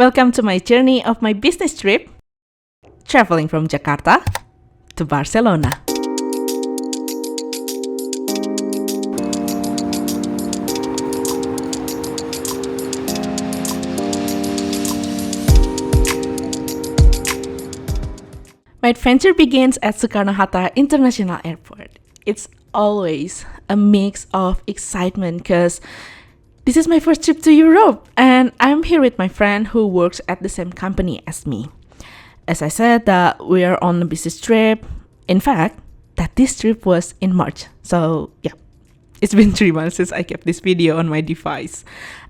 Welcome to my journey of my business trip, traveling from Jakarta to Barcelona. My adventure begins at Soekarno-Hatta International Airport. It's always a mix of excitement because this is my first trip to Europe and I'm here with my friend who works at the same company as me. As I said that we are on a business trip. In fact, that this trip was in March. So yeah, it's been 3 months since I kept this video on my device.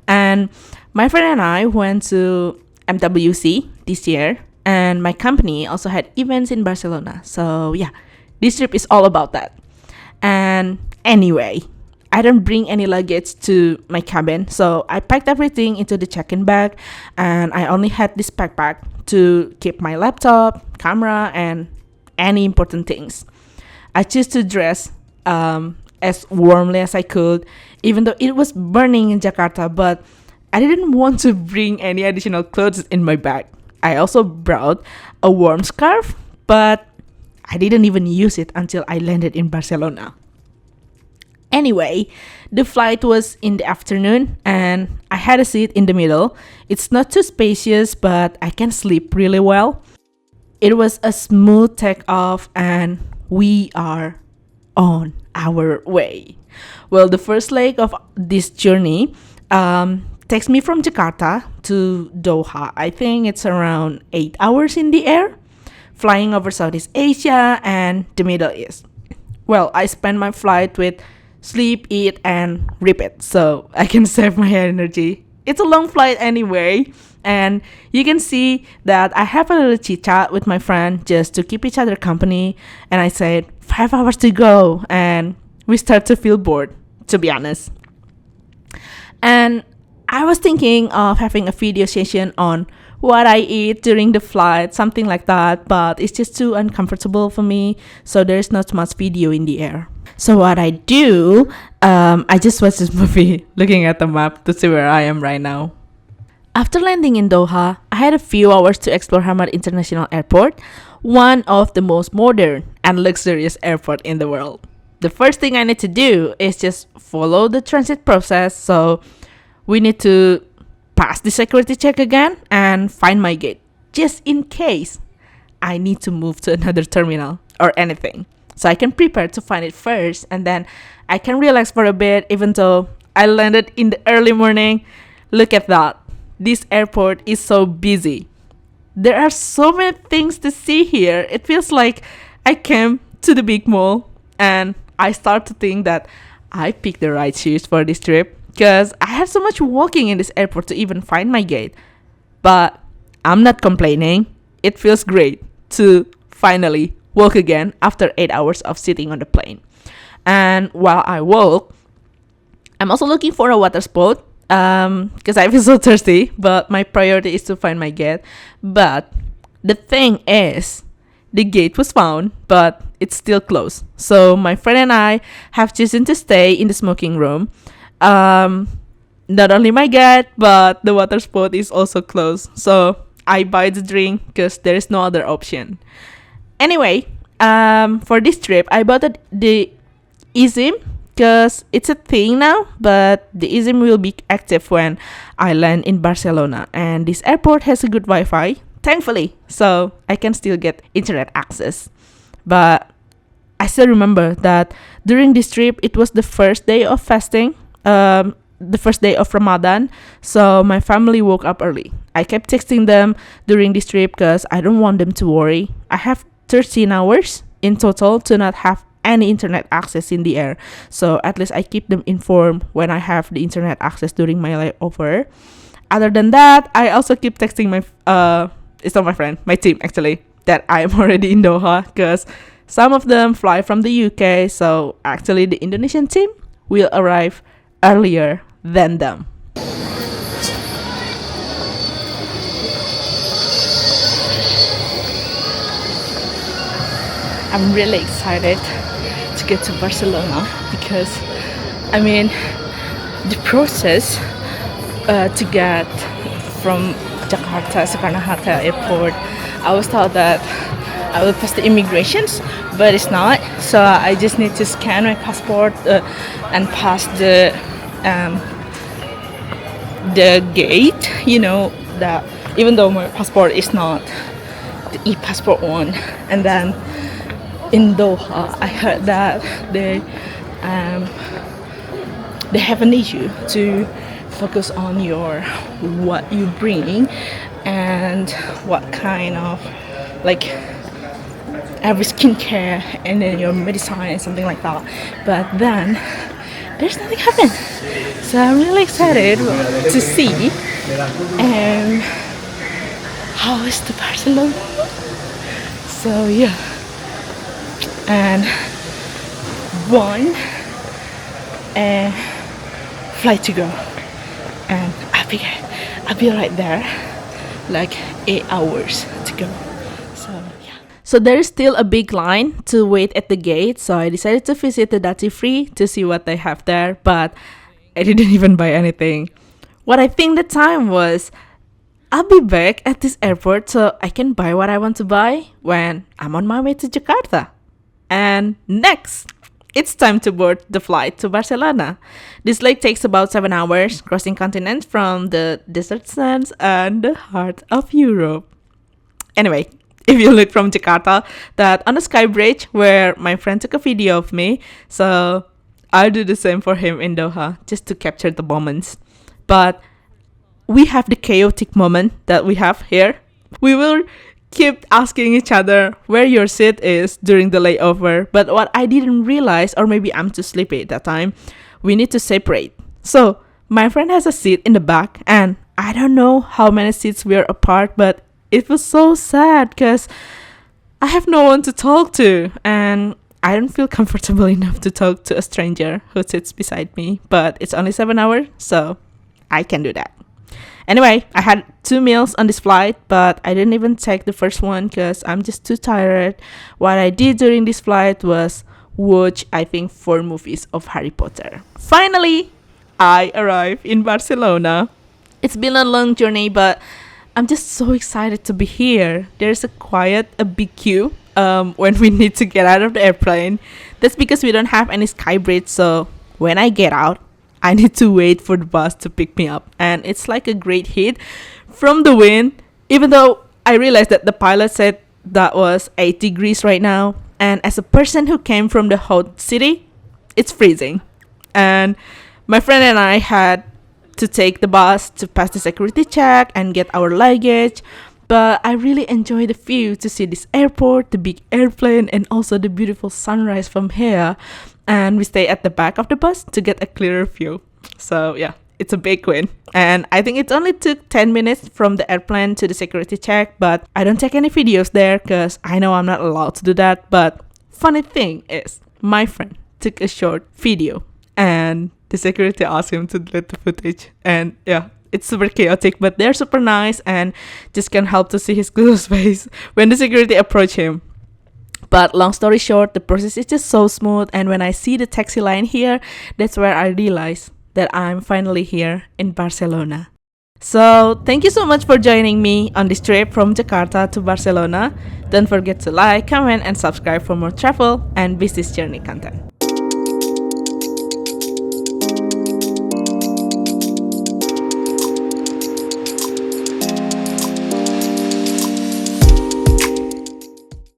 And my friend and I went to MWC this year. And my company also had events in Barcelona. So yeah, this trip is all about that. And anyway, I don't bring any luggage to my cabin. So I packed everything into the check-in bag. And I only had this backpack to keep my laptop, camera, and any important things. I chose to dress as warmly as I could, even though it was burning in Jakarta. But I didn't want to bring any additional clothes in my bag. I also brought a warm scarf, but I didn't even use it until I landed in Barcelona. Anyway, the flight was in the afternoon and I had a seat in the middle. It's not too spacious, but I can sleep really well. It was a smooth takeoff and we are on our way. Well, the first leg of this journey takes me from Jakarta to Doha. I think it's around 8 hours in the air, flying over Southeast Asia and the Middle East. Well, I spend my flight with sleep, eat, and repeat, so I can save my energy. It's a long flight anyway, and you can see that I have a little chit-chat with my friend just to keep each other company, and I said 5 hours to go, and we start to feel bored, to be honest. And I was thinking of having a video session on what I eat during the flight, something like that, but it's just too uncomfortable for me, so there's not much video in the air. So what I do, I just watch this movie looking at the map to see where I am right now. After landing in Doha, I had a few hours to explore Hamad International Airport, one of the most modern and luxurious airport in the world. The first thing I need to do is just follow the transit process, so we need to pass the security check again and find my gate, just in case I need to move to another terminal or anything. So I can prepare to find it first and then I can relax for a bit even though I landed in the early morning. Look at that. This airport is so busy. There are so many things to see here. It feels like I came to the big mall and I start to think that I picked the right shoes for this trip, because I had so much walking in this airport to even find my gate. But I'm not complaining. It feels great to finally walk again after 8 hours of sitting on the plane. And while I walk, I'm also looking for a water spot because I feel so thirsty, but my priority is to find my gate. But the thing is, the gate was found, but it's still closed. So my friend and I have chosen to stay in the smoking room. Not only my gate, but the water spot is also closed. So I buy the drink because there is no other option. Anyway, for this trip, I bought the eSIM because it's a thing now, but the eSIM will be active when I land in Barcelona. And this airport has a good Wi-Fi, thankfully, so I can still get internet access. But I still remember that during this trip, it was the first day of fasting. The first day of Ramadan, so my family woke up early. I kept texting them during this trip because I don't want them to worry. I have 13 hours in total to not have any internet access in the air, so at least I keep them informed when I have the internet access during my layover. Other than that, I also keep texting it's not my friend, my team actually, that I am already in Doha because some of them fly from the UK, so actually the Indonesian team will arrive earlier than them. I'm really excited to get to Barcelona because the process to get from Jakarta Soekarno-Hatta airport. I was thought that I will pass the immigrations, but it's not. So I just need to scan my passport and pass the gate. You know that even though my passport is not the e-passport one, and then in Doha, I heard that they have an issue to focus on your what you bring and what kind of like every skincare and then your medicine and something like that. But then there's nothing happened, so I'm really excited to see how is the Barcelona. So yeah, and one flight to go, and I'll be right there, like 8 hours to go. So yeah. So there is still a big line to wait at the gate. So I decided to visit the duty free to see what they have there, but I didn't even buy anything. What I think the time was, I'll be back at this airport so I can buy what I want to buy when I'm on my way to Jakarta. And next, it's time to board the flight to Barcelona. This leg takes about 7 hours, crossing continents from the desert sands and the heart of Europe. Anyway, if you look from Jakarta, that on the sky bridge where my friend took a video of me, so I'll do the same for him in Doha, just to capture the moments. But we have the chaotic moment that we have here. We will keep asking each other where your seat is during the layover, but what I didn't realize, or maybe I'm too sleepy at that time, we need to separate. So my friend has a seat in the back, and I don't know how many seats we are apart, but it was so sad because I have no one to talk to, and I don't feel comfortable enough to talk to a stranger who sits beside me. But it's only 7 hours, so I can do that. Anyway, I had 2 meals on this flight, but I didn't even take the first one because I'm just too tired. What I did during this flight was watch, I think, 4 movies of Harry Potter. Finally, I arrived in Barcelona. It's been a long journey, but I'm just so excited to be here. There's a big queue when we need to get out of the airplane. That's because we don't have any sky bridge, so when I get out, I need to wait for the bus to pick me up. And it's like a great heat from the wind, even though I realized that the pilot said that was 8 degrees right now. And as a person who came from the hot city, it's freezing. And my friend and I had to take the bus to pass the security check and get our luggage. But I really enjoy the view to see this airport, the big airplane, and also the beautiful sunrise from here. And we stay at the back of the bus to get a clearer view. So yeah, it's a big win. And I think it only took 10 minutes from the airplane to the security check, but I don't take any videos there because I know I'm not allowed to do that. But funny thing is, my friend took a short video and the security asked him to delete the footage. And yeah, it's super chaotic, but they're super nice and just can't help to see his close face when the security approached him. But long story short, the process is just so smooth, and when I see the taxi line here, that's where I realize that I'm finally here in Barcelona. So thank you so much for joining me on this trip from Jakarta to Barcelona. Don't forget to like, comment, and subscribe for more travel and business journey content.